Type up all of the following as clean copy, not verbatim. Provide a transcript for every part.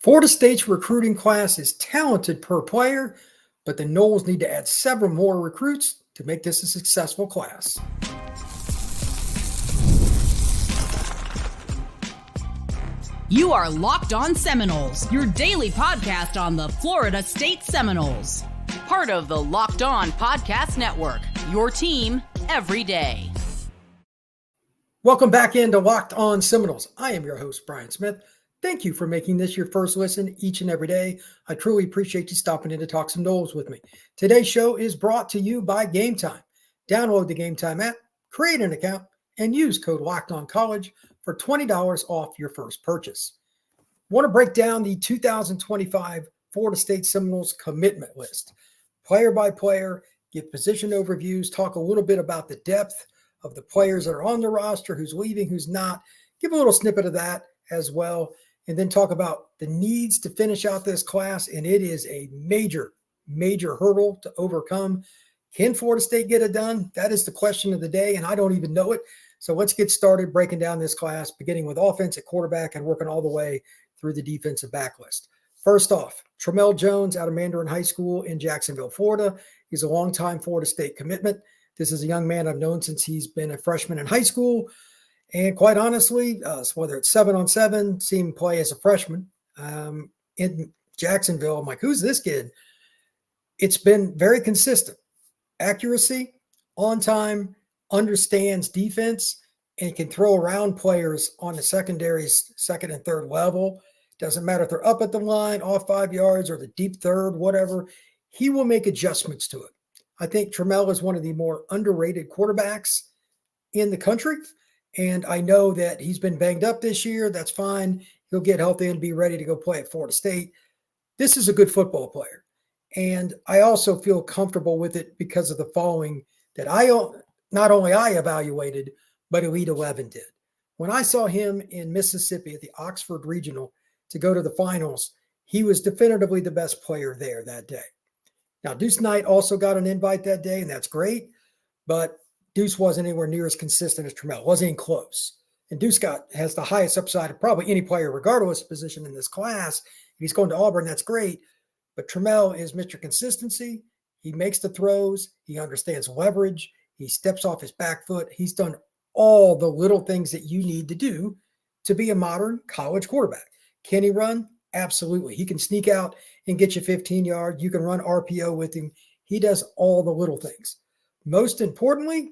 Florida State's recruiting class is talented per player, but the Noles need to add several more recruits to make this a successful class. You are Locked On Seminoles, your daily podcast on the Florida State Seminoles. Part of the Locked On Podcast Network, your team every day. Welcome back into Locked On Seminoles. I am your host, Brian Smith. Thank you for making this your first listen each and every day. I truly appreciate you stopping in to talk some Noles with me. Today's show is brought to you by Gametime. Download the Gametime app, create an account, and use code LOCKEDONCollege for $20 off your first purchase. I want to break down the 2025 Florida State Seminoles commitment list. Player by player, give position overviews, talk a little bit about the depth of the players that are on the roster, who's leaving, who's not. Give a little snippet of that as well. And then talk about the needs to finish out this class. And it is a major, major hurdle to overcome. Can Florida State get it done? That is the question of the day, and I don't even know it. So let's get started breaking down this class, beginning with offense at quarterback and working all the way through the defensive back list. First off, Tramell Jones out of Mandarin High School in Jacksonville, Florida. He's a longtime Florida State commitment. This is a young man I've known since he's been a freshman in high school. And quite honestly, whether it's 7-on-7, seeing him play as a freshman in Jacksonville, I'm like, who's this kid? It's been very consistent. Accuracy, on time, understands defense, and can throw around players on the secondary's second and third level. Doesn't matter if they're up at the line, off 5 yards, or the deep third, whatever. He will make adjustments to it. I think Tramell is one of the more underrated quarterbacks in the country. And I know that he's been banged up this year. That's fine. He'll get healthy and be ready to go play at Florida State. This is a good football player. And I also feel comfortable with it because of the following that not only I evaluated, but Elite 11 did. When I saw him in Mississippi at the Oxford Regional to go to the finals, he was definitively the best player there that day. Now, Deuce Knight also got an invite that day, and that's great. But Deuce wasn't anywhere near as consistent as Tramell. Wasn't even close. And Deuce has the highest upside of probably any player, regardless of position in this class. If he's going to Auburn, that's great. But Tramell is Mr. Consistency. He makes the throws. He understands leverage. He steps off his back foot. He's done all the little things that you need to do to be a modern college quarterback. Can he run? Absolutely. He can sneak out and get you 15 yards. You can run RPO with him. He does all the little things. Most importantly,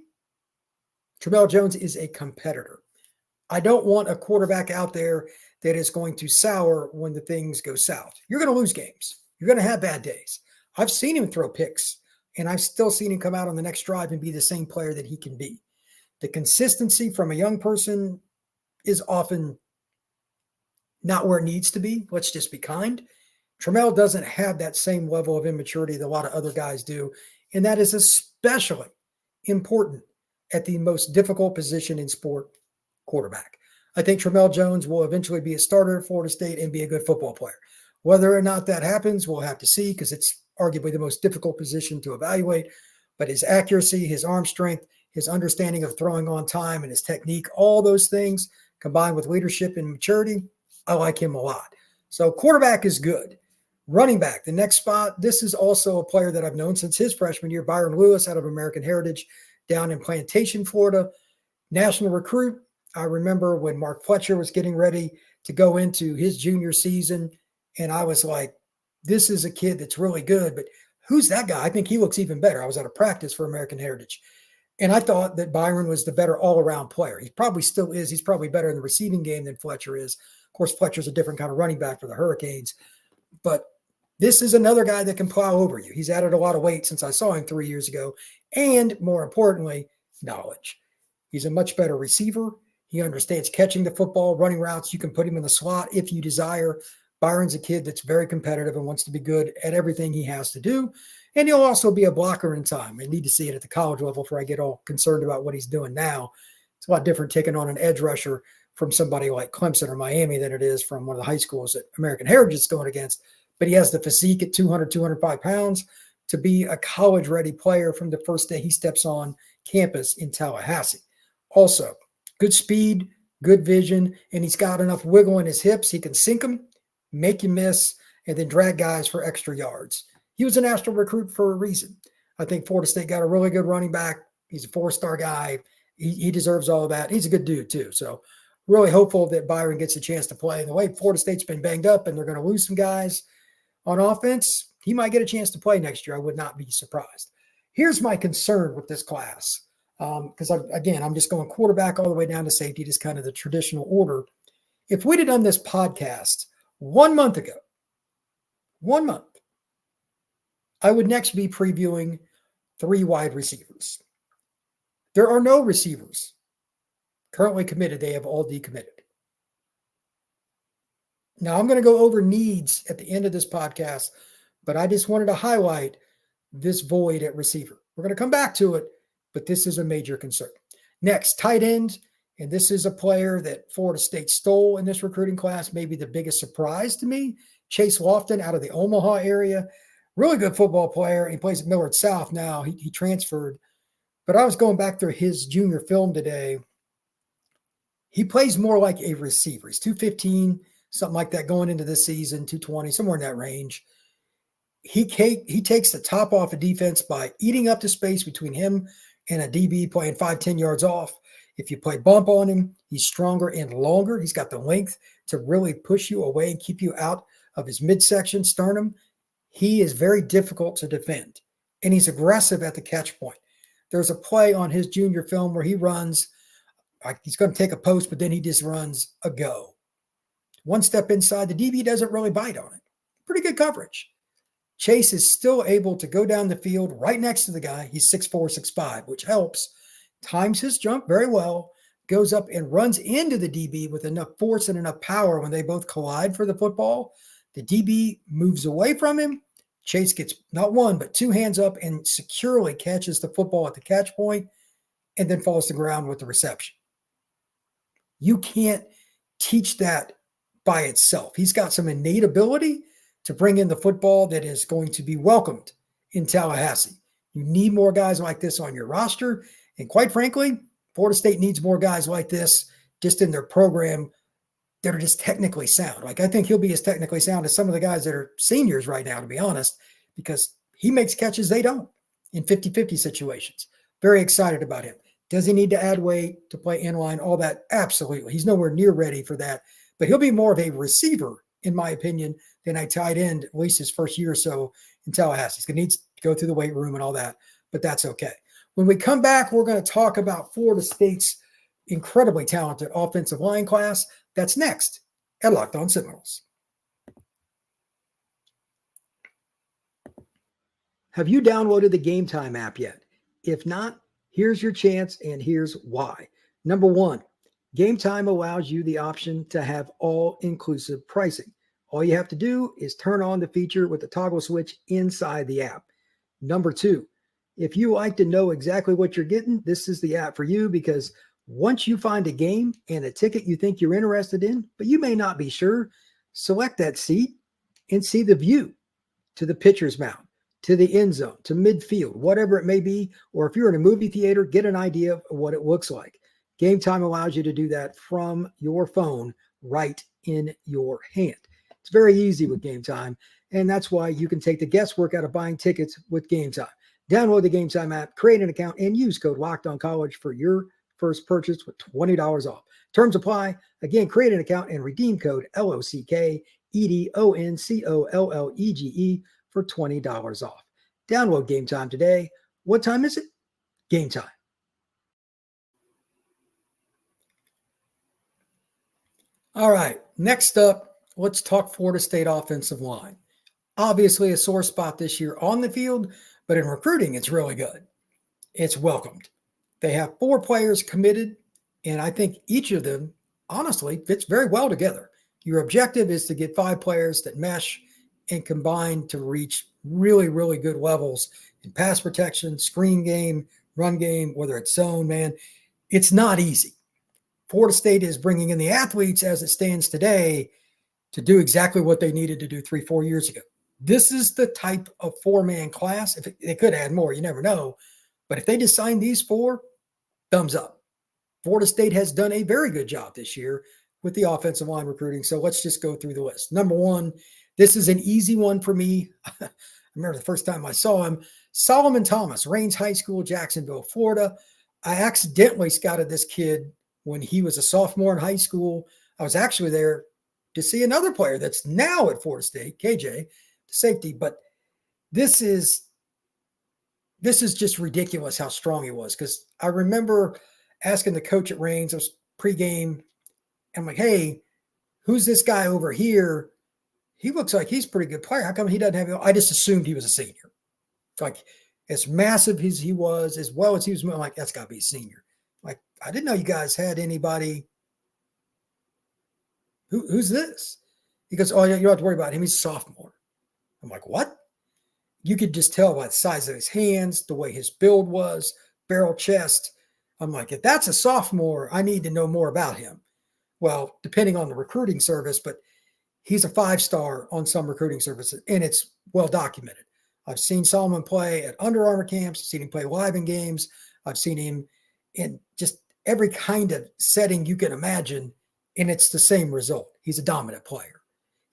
Tramell Jones is a competitor. I don't want a quarterback out there that is going to sour when the things go south. You're going to lose games. You're going to have bad days. I've seen him throw picks, and I've still seen him come out on the next drive and be the same player that he can be. The consistency from a young person is often not where it needs to be. Let's just be kind. Tramell doesn't have that same level of immaturity that a lot of other guys do, and that is especially important at the most difficult position in sport, quarterback. I think Tramell Jones will eventually be a starter at Florida State and be a good football player. Whether or not that happens, we'll have to see because it's arguably the most difficult position to evaluate. But his accuracy, his arm strength, his understanding of throwing on time and his technique, all those things combined with leadership and maturity, I like him a lot. So quarterback is good. Running back, the next spot, this is also a player that I've known since his freshman year, Byron Lewis out of American Heritage down in Plantation, Florida. National recruit. I remember when Mark Fletcher was getting ready to go into his junior season, and I was like, this is a kid that's really good, but who's that guy? I think he looks even better. I was at a practice for American Heritage, and I thought that Byron was the better all-around player. He probably still is. He's probably better in the receiving game than Fletcher is. Of course, Fletcher's a different kind of running back for the Hurricanes, but this is another guy that can plow over you. He's added a lot of weight since I saw him 3 years ago. And more importantly, knowledge. He's a much better receiver. He understands catching the football, running routes. You can put him in the slot if you desire. Byron's a kid that's very competitive and wants to be good at everything he has to do. And he'll also be a blocker in time. I need to see it at the college level before I get all concerned about what he's doing now. It's a lot different taking on an edge rusher from somebody like Clemson or Miami than it is from one of the high schools that American Heritage is going against. But he has the physique at 200, 205 pounds to be a college-ready player from the first day he steps on campus in Tallahassee. Also, good speed, good vision, and he's got enough wiggle in his hips. He can sink them make you miss, and then drag guys for extra yards. He was a national recruit for a reason. I think Florida State got a really good running back. He's a 4-star guy. He deserves all of that. He's a good dude too. So really hopeful that Byron gets a chance to play. And the way Florida State's been banged up and they're going to lose some guys on offense, he might get a chance to play next year. I would not be surprised. Here's my concern with this class. Because I'm just going quarterback all the way down to safety, just kind of the traditional order. If we'd have done this podcast 1 month ago, 1 month, I would next be previewing 3 wide receivers. There are no receivers currently committed. They have all decommitted. Now, I'm going to go over needs at the end of this podcast, but I just wanted to highlight this void at receiver. We're going to come back to it, but this is a major concern. Next, tight end, and this is a player that Florida State stole in this recruiting class, maybe the biggest surprise to me. Chase Lofton out of the Omaha area, really good football player. He plays at Millard South now. He transferred. But I was going back through his junior film today. He plays more like a receiver. He's 215, something like that going into this season, 220, somewhere in that range. He takes the top off a defense by eating up the space between him and a DB playing 5-10 yards off. If you play bump on him, he's stronger and longer. He's got the length to really push you away and keep you out of his midsection sternum. He is very difficult to defend, and he's aggressive at the catch point. There's a play on his junior film where he runs, like he's going to take a post, but then he just runs a go. One step inside, the DB doesn't really bite on it. Pretty good coverage. Chase is still able to go down the field right next to the guy. He's 6'4", 6'5", which helps. Times his jump very well, goes up and runs into the DB with enough force and enough power when they both collide for the football. The DB moves away from him. Chase gets not one, but 2 hands up and securely catches the football at the catch point and then falls to the ground with the reception. You can't teach that by itself. He's got some innate ability to bring in the football that is going to be welcomed in Tallahassee. You need more guys like this on your roster. And quite frankly, Florida State needs more guys like this just in their program that are just technically sound. Like, I think he'll be as technically sound as some of the guys that are seniors right now, to be honest, because he makes catches they don't in 50-50 situations. Very excited about him. Does he need to add weight to play inline? All that? Absolutely. He's nowhere near ready for that. But he'll be more of a receiver, in my opinion, than a tight end, at least his first year or so in Tallahassee. He's going to need to go through the weight room and all that, but that's okay. When we come back, we're going to talk about Florida State's incredibly talented offensive line class. That's next at Locked On Seminoles. Have you downloaded the Gametime app yet? If not, here's your chance, and here's why. Number one, Gametime allows you the option to have all-inclusive pricing. All you have to do is turn on the feature with the toggle switch inside the app. Number two, if you like to know exactly what you're getting, this is the app for you, because once you find a game and a ticket you think you're interested in, but you may not be sure, select that seat and see the view to the pitcher's mound, to the end zone, to midfield, whatever it may be. Or if you're in a movie theater, get an idea of what it looks like. Gametime allows you to do that from your phone right in your hand. It's very easy with Gametime, and that's why you can take the guesswork out of buying tickets with Gametime. Download the Gametime app, create an account, and use code LOCKEDONCollege for your first purchase with $20 off. Terms apply. Again, create an account and redeem code LOCKEDONCOLLEGE for $20 off. Download Gametime today. What time is it? Gametime. All right, next up, let's talk Florida State offensive line. Obviously a sore spot this year on the field, but in recruiting, it's really good. It's welcomed. They have 4 players committed, and I think each of them, honestly, fits very well together. Your objective is to get 5 players that mesh and combine to reach really, really good levels in pass protection, screen game, run game, whether it's zone, man. It's not easy. Florida State is bringing in the athletes as it stands today to do exactly what they needed to do 3-4 years ago. This is the type of 4-man class. If they could add more, you never know. But if they just sign these 4, thumbs up. Florida State has done a very good job this year with the offensive line recruiting. So let's just go through the list. Number one, this is an easy one for me. I remember the first time I saw him, Solomon Thomas, Raines High School, Jacksonville, Florida. I accidentally scouted this kid when he was a sophomore in high school. I was actually there to see another player that's now at Florida State, KJ, safety. But this is just ridiculous how strong he was, because I remember asking the coach at Raines, it was pregame, I'm like, hey, who's this guy over here? He looks like he's a pretty good player. How come he doesn't have – I just assumed he was a senior. Like, as massive as he was, as well as he was, I'm like, that's got to be a senior. Like, I didn't know you guys had anybody. Who's this? He goes, oh, yeah, you don't have to worry about him. He's a sophomore. I'm like, what? You could just tell by the size of his hands, the way his build was, barrel chest. I'm like, if that's a sophomore, I need to know more about him. Well, depending on the recruiting service, but he's a 5-star on some recruiting services, and it's well documented. I've seen Solomon play at Under Armour camps. I've seen him play live in games. I've seen him in just every kind of setting you can imagine, and it's the same result. He's a dominant player.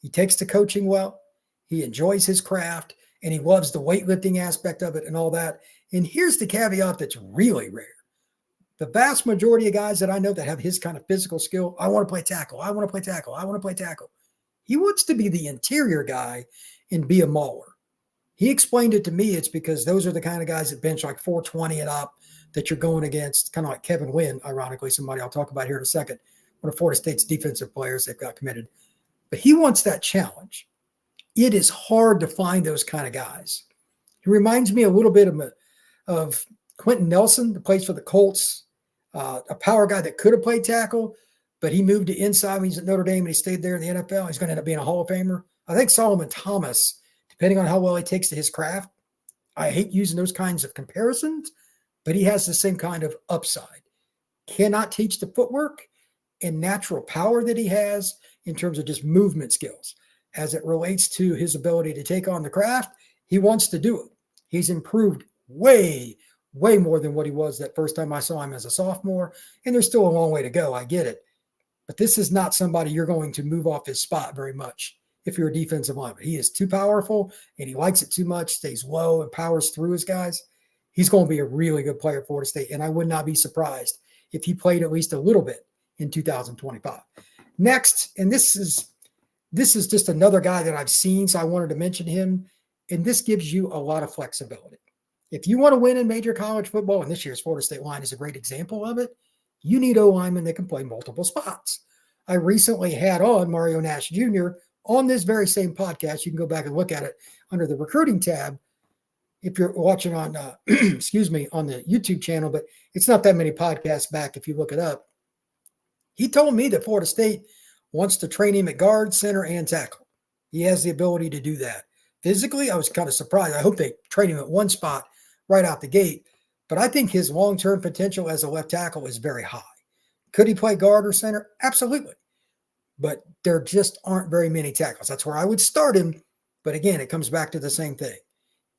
He takes to coaching well. He enjoys his craft, and he loves the weightlifting aspect of it and all that. And here's the caveat that's really rare. The vast majority of guys that I know that have his kind of physical skill, I want to play tackle. I want to play tackle. I want to play tackle. He wants to be the interior guy and be a mauler. He explained it to me. It's because those are the kind of guys that bench like 420 and up that you're going against, kind of like Kevin Wynn, ironically, somebody I'll talk about here in a second, one of Florida State's defensive players they've got committed. But he wants that challenge. It is hard to find those kind of guys. He reminds me a little bit of Quentin Nelson, that plays for the Colts, a power guy that could have played tackle, but he moved to inside. He's at Notre Dame and he stayed there in the NFL. He's going to end up being a Hall of Famer. I think Solomon Thomas, depending on how well he takes to his craft, I hate using those kinds of comparisons, but he has the same kind of upside. Cannot teach the footwork and natural power that he has in terms of just movement skills. As it relates to his ability to take on the craft, he wants to do it. He's improved way more than what he was that first time I saw him as a sophomore, and there's still a long way to go. I get it. But this is not somebody you're going to move off his spot very much if you're a defensive lineman. He is too powerful, and he likes it too much, stays low and powers through his guys. He's going to be a really good player at Florida State, and I would not be surprised if he played at least a little bit in 2025. Next, and this is just another guy that I've seen, so I wanted to mention him, and this gives you a lot of flexibility. If you want to win in major college football, and this year's Florida State line is a great example of it, you need O-linemen that can play multiple spots. I recently had on Mario Nash Jr. on this very same podcast. You can go back and look at it under the recruiting tab if you're watching on, on the YouTube channel, but it's not that many podcasts back if you look it up. He told me that Florida State wants to train him at guard, center, and tackle. He has the ability to do that. Physically, I was kind of surprised. I hope they train him at one spot right out the gate, but I think his long-term potential as a left tackle is very high. Could he play guard or center? Absolutely. But there just aren't very many tackles. That's where I would start him. But again, it comes back to the same thing.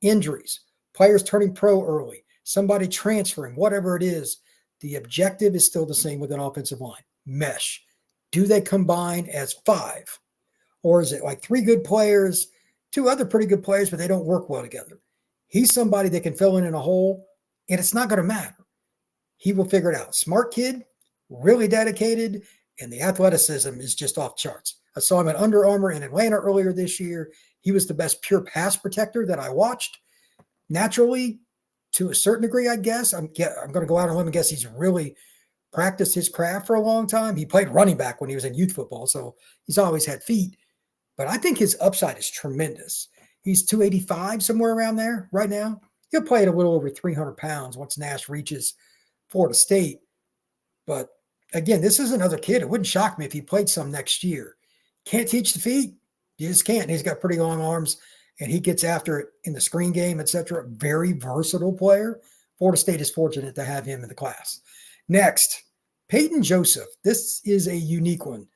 Injuries, players turning pro early, somebody transferring, whatever it is, the objective is still the same with an offensive line. Mesh. Do they combine as 5? Or is it like 3 good players, 2 other pretty good players, but they don't work well together? He's somebody that can fill in a hole, and it's not going to matter. He will figure it out. Smart kid, really dedicated, and the athleticism is just off charts. I saw him at Under Armour in Atlanta earlier this year. He was the best pure pass protector that I watched. Naturally, to a certain degree, I guess. I'm going to go out on a limb and guess he's really practiced his craft for a long time. He played running back when he was in youth football, so he's always had feet. But I think his upside is tremendous. He's 285, somewhere around there right now. He'll play at a little over 300 pounds once Nash reaches Florida State. But again, this is another kid. It wouldn't shock me if he played some next year. Can't teach the feet. You just can't. He's got pretty long arms, and he gets after it in the screen game, etc. Very versatile player. Florida State is fortunate to have him in the class. Next, Peyton Joseph. This is a unique one.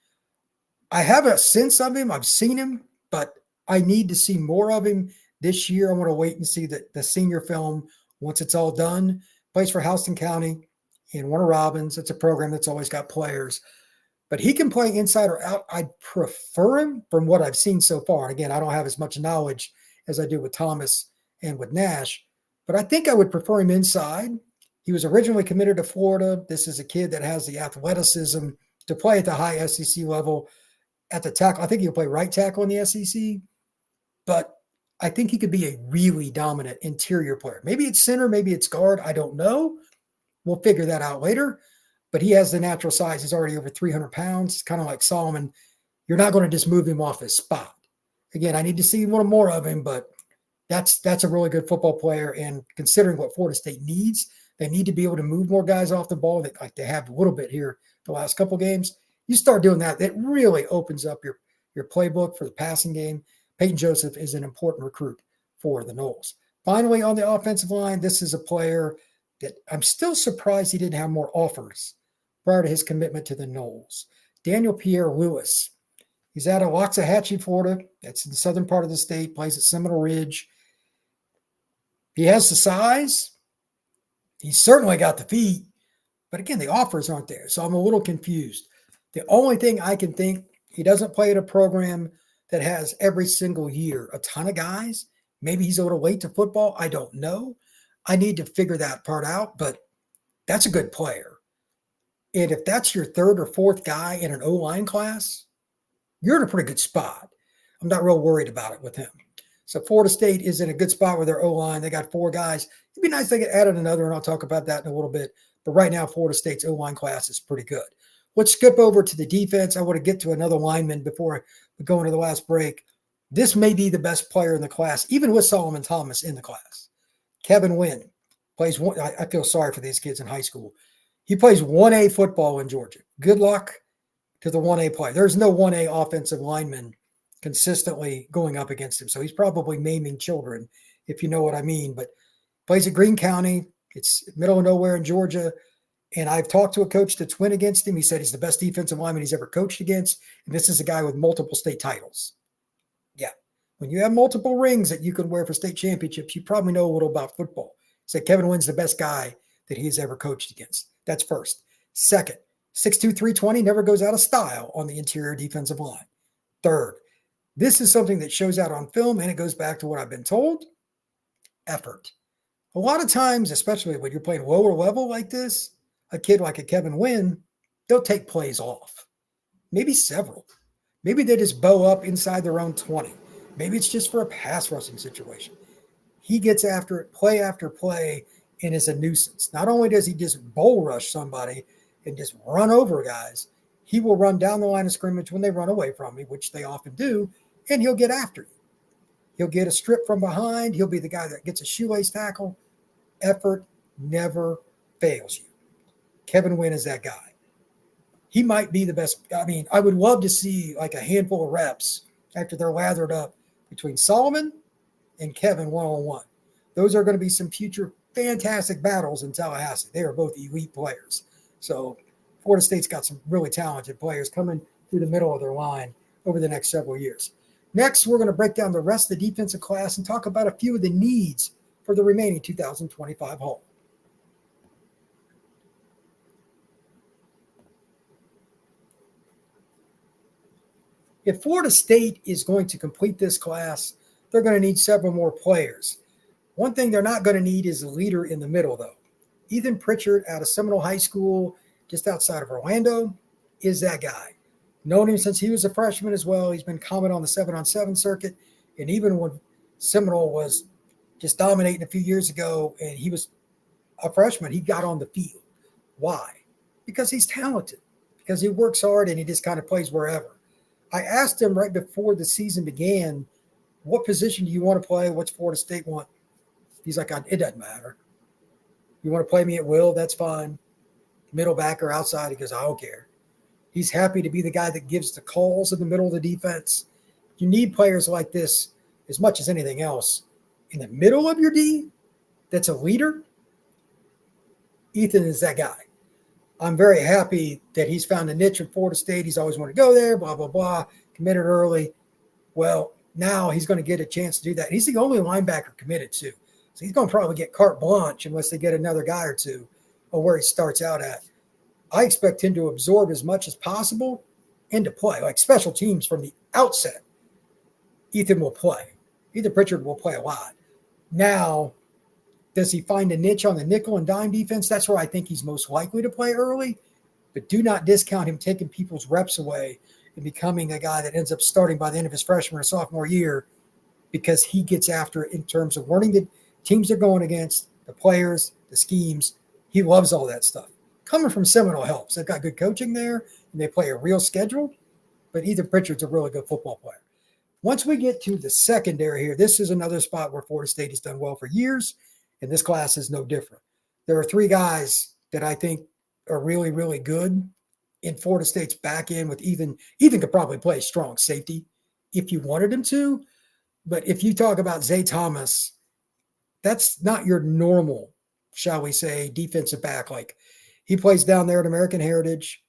I have a sense of him. I've seen him, but I need to see more of him this year. I want to wait and see the senior film once it's all done. Plays for Houston County in Warner Robins. It's a program that's always got players. but he can play inside or out. I prefer him from what I've seen so far. And again, I don't have as much knowledge as I do with Thomas and with Nash, but I think I would prefer him inside. He was originally committed to Florida. This is a kid that has the athleticism to play at the high SEC level at the tackle. I think he'll play right tackle in the SEC, but I think he could be a really dominant interior player. Maybe it's center, maybe it's guard. I don't know. We'll figure that out later. But he has the natural size. He's already over 300 pounds, kind of like Solomon. You're not going to just move him off his spot. Again, I need to see one more of him, but that's a really good football player. And considering what Florida State needs, they need to be able to move more guys off the ball, like they have a little bit here the last couple games. You start doing that, that really opens up your playbook for the passing game. Peyton Joseph is an important recruit for the Noles. Finally, on the offensive line, this is a player that I'm still surprised he didn't have more offers prior to his commitment to the Noles. Daniel Pierre-Louis. He's out of Waxahachie, Florida. That's in the southern part of the state, plays at Seminole Ridge. He has the size. He's certainly got the feet. But again, the offers aren't there. So I'm a little confused. The only thing I can think, he doesn't play at a program that has every single year a ton of guys. Maybe he's a little late to football. I don't know. I need to figure that part out, but that's a good player. And if that's your third or fourth guy in an O-line class, you're in a pretty good spot. I'm not real worried about it with him. So Florida State is in a good spot with their O-line. They got 4 guys. It'd be nice if they could add another, and I'll talk about that in a little bit. But right now, Florida State's O-line class is pretty good. Let's skip over to the defense. I want to get to another lineman before we go into the last break. This may be the best player in the class, even with Solomon Thomas in the class. Kevin Wynn plays one. I feel sorry for these kids in high school. He plays 1A football in Georgia. Good luck to the 1A player. There's no 1A offensive lineman consistently going up against him. So he's probably maiming children, if you know what I mean. But plays at Greene County. It's middle of nowhere in Georgia. And I've talked to a coach that's went against him. He said he's the best defensive lineman he's ever coached against. And this is a guy with multiple state titles. Yeah. When you have multiple rings that you can wear for state championships, you probably know a little about football. He said Kevin Wynn's the best guy that he's ever coached against. That's first. Second, 6'2", 320, never goes out of style on the interior defensive line. Third, this is something that shows out on film, and it goes back to what I've been told, effort. A lot of times, especially when you're playing lower level like this, a kid like a Kevin Wynn, they'll take plays off. Maybe several. Maybe they just bow up inside their own 20. Maybe it's just for a pass rushing situation. He gets after it play after play and is a nuisance. Not only does he just bull rush somebody and just run over guys, he will run down the line of scrimmage when they run away from me, which they often do, and he'll get after you. He'll get a strip from behind. He'll be the guy that gets a shoelace tackle. Effort never fails you. Kevin Wynn is that guy. He might be the best. I mean, I would love to see like a handful of reps after they're lathered up between Solomon and Kevin one-on-one. Those are going to be some future fantastic battles in Tallahassee. They are both elite players. So Florida State's got some really talented players coming through the middle of their line over the next several years. Next, we're going to break down the rest of the defensive class and talk about a few of the needs for the remaining 2025 haul. If Florida State is going to complete this class, they're going to need several more players. One thing they're not going to need is a leader in the middle, though. Ethan Pritchard out of Seminole High School, just outside of Orlando, is that guy. Known him since he was a freshman as well. He's been common on the 7-on-7 circuit. And even when Seminole was just dominating a few years ago and he was a freshman, he got on the field. Why? Because he's talented, because he works hard and he just kind of plays wherever. I asked him right before the season began, what position do you want to play? What's Florida State want? He's like, it doesn't matter. You want to play me at will? That's fine. Middle back or outside? He goes, I don't care. He's happy to be the guy that gives the calls in the middle of the defense. You need players like this as much as anything else. In the middle of your D, that's a leader. Ethan is that guy. I'm very happy that he's found a niche in Florida State. He's always wanted to go there, blah, blah, blah, committed early. Well, now he's going to get a chance to do that. He's the only linebacker committed to. So he's going to probably get carte blanche unless they get another guy or two or where he starts out at. I expect him to absorb as much as possible and to play. Like special teams from the outset, Ethan will play. Ethan Pritchard will play a lot. Now, does he find a niche on the nickel and dime defense? That's where I think he's most likely to play early. But do not discount him taking people's reps away and becoming a guy that ends up starting by the end of his freshman or sophomore year because he gets after it in terms of learning the teams they're going against, the players, the schemes. He loves all that stuff. Coming from Seminole helps. They've got good coaching there, and they play a real schedule. But Ethan Pritchard's a really good football player. Once we get to the secondary here, this is another spot where Florida State has done well for years, and this class is no different. There are three guys that I think are really, really good in Florida State's back end with Ethan. Ethan could probably play strong safety if you wanted him to. But if you talk about Zay Thomas, that's not your normal, shall we say, defensive back. Like he plays down there at American Heritage.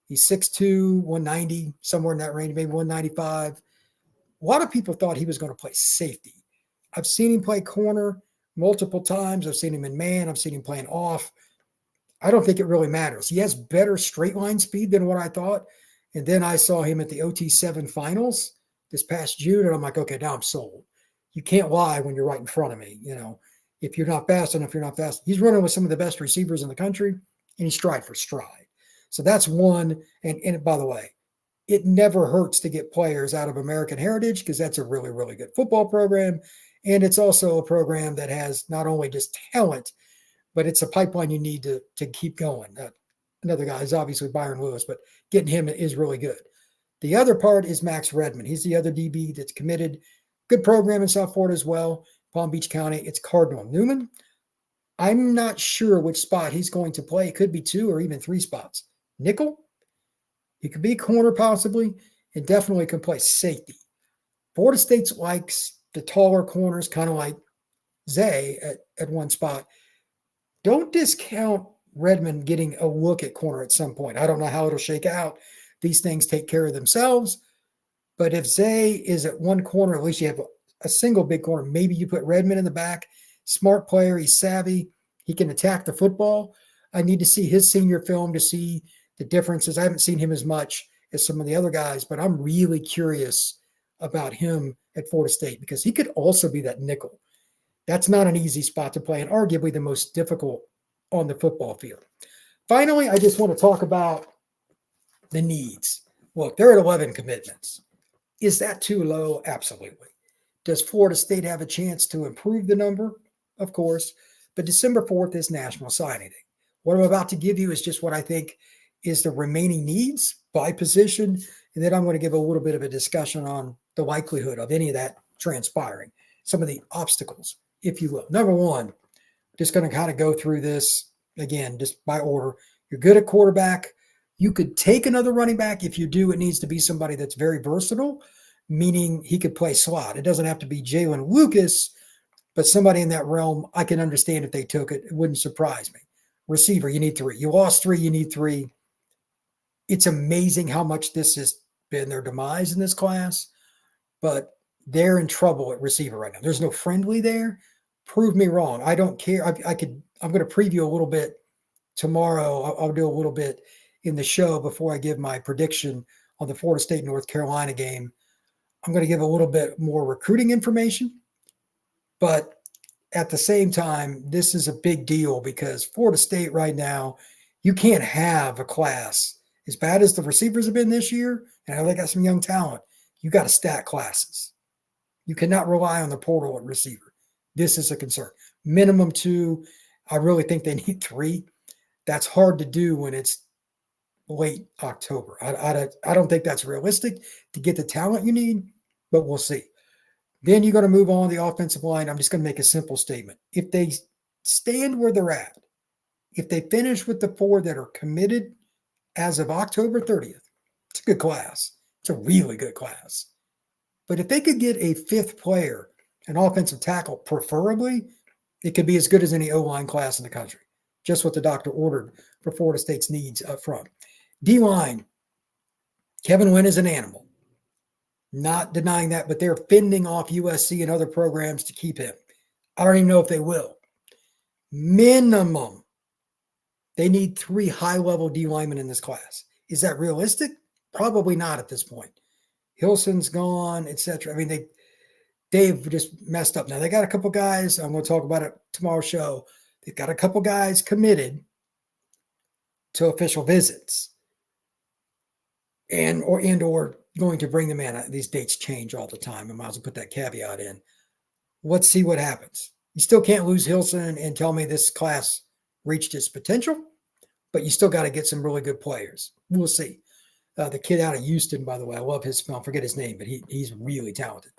He's 6'2", 190, somewhere in that range, maybe 195. A lot of people thought he was going to play safety. I've seen him play corner multiple times. I've seen him in man. I've seen him playing off. I don't think it really matters. He has better straight line speed than what I thought. And then I saw him at the OT7 finals this past June, and I'm like, okay, now I'm sold. You can't lie when you're right in front of me. You know, if you're not fast enough, you're not fast. He's running with some of the best receivers in the country, and he's stride for stride. So that's one. And by the way, it never hurts to get players out of American Heritage because that's a really, really good football program. And it's also a program that has not only just talent, but it's a pipeline you need to keep going. Another guy is obviously Byron Lewis, but getting him is really good. The other part is Max Redmond. He's the other DB that's committed. Good program in South Florida as well, Palm Beach County. It's Cardinal Newman. I'm not sure which spot he's going to play. It could be 2 or even 3 spots. Nickel, he could be corner possibly, and definitely can play safety. Florida State likes the taller corners, kind of like Zay at one spot. Don't discount Redmond getting a look at corner at some point. I don't know how it'll shake out. These things take care of themselves. But if Zay is at one corner, at least you have a single big corner. Maybe you put Redmond in the back. Smart player. He's savvy. He can attack the football. I need to see his senior film to see the differences. I haven't seen him as much as some of the other guys, but I'm really curious about him at Florida State because he could also be that nickel. That's not an easy spot to play and arguably the most difficult on the football field. Finally, I just want to talk about the needs. Look, they're at 11 commitments. Is that too low? Absolutely. Does Florida State have a chance to improve the number? Of course. But December 4th is National Signing Day. What I'm about to give you is just what I think is the remaining needs by position. And then I'm going to give a little bit of a discussion on the likelihood of any of that transpiring, some of the obstacles, if you will. Number one, just going to kind of go through this again, just by order. You're good at quarterback. You could take another running back. If you do, it needs to be somebody that's very versatile, meaning he could play slot. It doesn't have to be Jalen Lucas, but somebody in that realm, I can understand if they took it. It wouldn't surprise me. Receiver, you need 3. You lost 3, you need 3. It's amazing how much this has been their demise in this class, but they're in trouble at receiver right now. There's no friendly there. Prove me wrong. I don't care. I'm going to preview a little bit tomorrow. I'll do a little bit in the show before I give my prediction on the Florida State North Carolina game. I'm going to give a little bit more recruiting information, but at the same time, this is a big deal because Florida State right now, you can't have a class as bad as the receivers have been this year, and I know they got some young talent. You got to stack classes. You cannot rely on the portal at receiver. This is a concern. Minimum 2. I really think they need 3. That's hard to do when it's late October. I don't think that's realistic to get the talent you need, but we'll see. Then you're going to move on the offensive line. I'm just going to make a simple statement. If they stand where they're at, if they finish with the 4 that are committed as of October 30th, it's a good class. It's a really good class. But if they could get a 5th player, an offensive tackle, preferably, it could be as good as any O-line class in the country. Just what the doctor ordered for Florida State's needs up front. D-line, Kevin Wynn is an animal. Not denying that, but they're fending off USC and other programs to keep him. I don't even know if they will. Minimum, They need 3 high-level D linemen in this class. Is that realistic? Probably not at this point. Hilson's gone, etc. I mean, they've just messed up. Now, they got a couple guys. I'm going to talk about it tomorrow's show. They've got a couple guys committed to official visits or going to bring them in. These dates change all the time. I might as well put that caveat in. Let's see what happens. You still can't lose Hilson and tell me this class reached its potential, but you still got to get some really good players. We'll see. The kid out of Houston, by the way, I love his film. I forget his name, but he's really talented.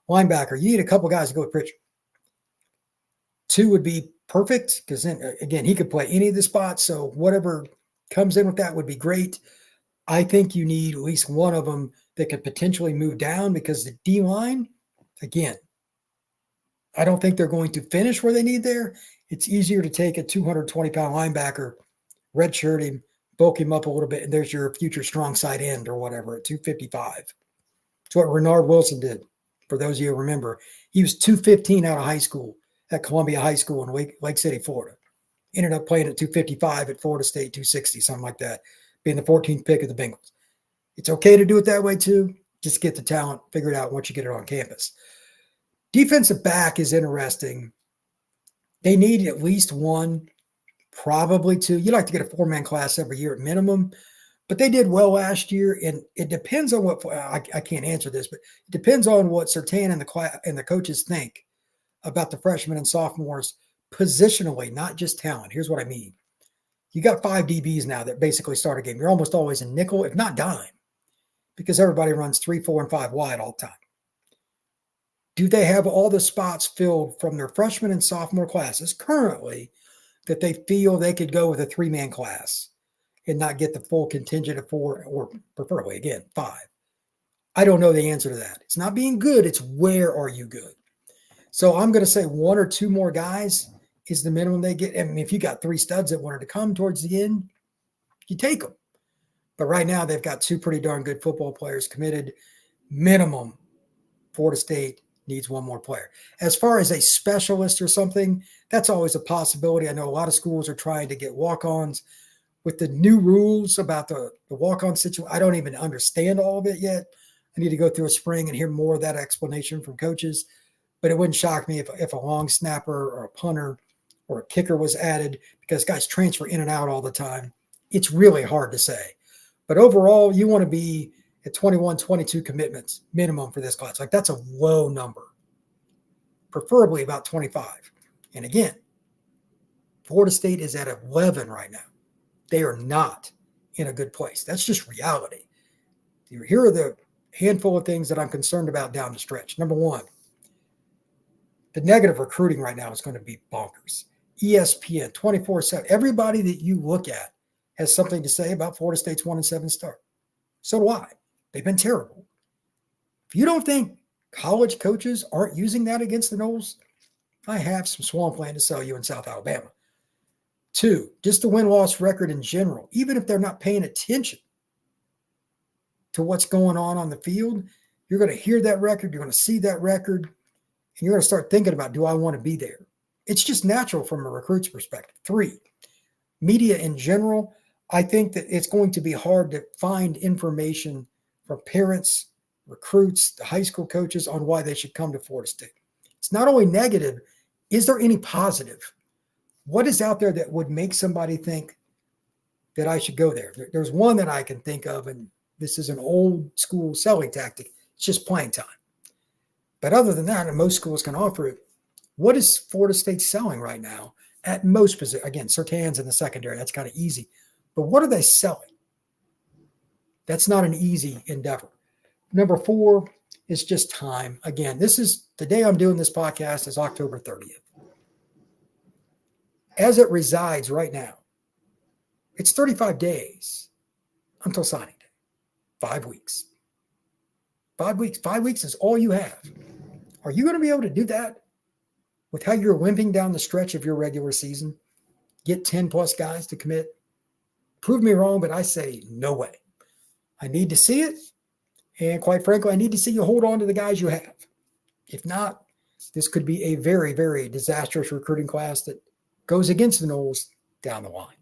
Linebacker, you need a couple guys to go with Pritchard. 2 would be perfect because then, again, he could play any of the spots. So whatever comes in with that would be great. I think you need at least one of them that could potentially move down because the D-line, again, I don't think they're going to finish where they need there. It's easier to take a 220-pound linebacker, redshirt him, bulk him up a little bit, and there's your future strong side end or whatever at 255. It's what Renard Wilson did. For those of you who remember, he was 215 out of high school at Columbia High School in Lake City, Florida. Ended up playing at 255 at Florida State, 260, something like that, being the 14th pick of the Bengals. It's okay to do it that way too. Just get the talent, figure it out once you get it on campus. Defensive back is interesting. They need at least one, probably 2. You like to get a 4-man class every year at minimum, but they did well last year, and it depends on what I can't answer this, but it depends on what Surtain and the coaches think about the freshmen and sophomores positionally, not just talent. Here's what I mean. You got 5 DBs now that basically start a game. You're almost always in nickel, if not dime, because everybody runs 3, 4, and 5 wide all the time. Do they have all the spots filled from their freshman and sophomore classes currently that they feel they could go with a 3-man class and not get the full contingent of 4, or preferably, again, 5? I don't know the answer to that. It's not being good. It's where are you good? So I'm going to say 1 or 2 more guys is the minimum they get. I mean, if you got 3 studs that wanted to come towards the end, you take them. But right now they've got 2 pretty darn good football players committed. Minimum, Florida State needs 1 more player. As far as a specialist or something, that's always a possibility. I know a lot of schools are trying to get walk-ons. With the new rules about the walk-on situation, I don't even understand all of it yet. I need to go through a spring and hear more of that explanation from coaches. But it wouldn't shock me if a long snapper or a punter or a kicker was added, because guys transfer in and out all the time. It's really hard to say. But overall, you want to be at 21, 22 commitments minimum for this class. Like, that's a low number, preferably about 25. And again, Florida State is at 11 right now. They are not in a good place. That's just reality. Here are the handful of things that I'm concerned about down the stretch. Number 1, the negative recruiting right now is going to be bonkers. ESPN, 24/7. Everybody that you look at has something to say about Florida State's 1-7 start. So do I. They've been terrible. If you don't think college coaches aren't using that against the Noles, I have some swampland to sell you in South Alabama. 2, just the win-loss record in general, even if they're not paying attention to what's going on the field, you're going to hear that record, you're going to see that record, and you're going to start thinking about, do I want to be there? It's just natural from a recruit's perspective. 3, media in general. I think that it's going to be hard to find information from parents, recruits, the high school coaches on why they should come to Florida State. It's not only negative. Is there any positive? What is out there that would make somebody think that I should go there? There's one that I can think of, and this is an old school selling tactic. It's just playing time. But other than that, and most schools can offer it, what is Florida State selling right now at most positions? Again, Surtain's in the secondary. That's kind of easy. But what are they selling? That's not an easy endeavor. Number 4 is just time. Again, this is the day I'm doing this podcast is October 30th. As it resides right now, it's 35 days until signing day. 5 weeks. 5 weeks. 5 weeks is all you have. Are you going to be able to do that with how you're limping down the stretch of your regular season? Get 10-plus guys to commit? Prove me wrong, but I say no way. I need to see it. And quite frankly, I need to see you hold on to the guys you have. If not, this could be a very, very disastrous recruiting class that goes against the Noles down the line.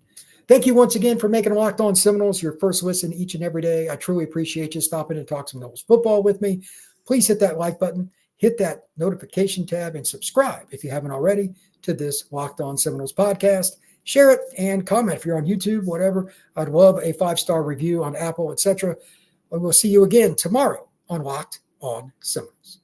Thank you once again for making Locked On Seminoles your first listen each and every day. I truly appreciate you stopping and talk some Noles football with me. Please hit that like button, hit that notification tab, and subscribe if you haven't already to this Locked On Seminoles podcast. Share it and comment if you're on YouTube, whatever. I'd love a 5-star review on Apple, etc. We'll see you again tomorrow on Locked On Seminoles.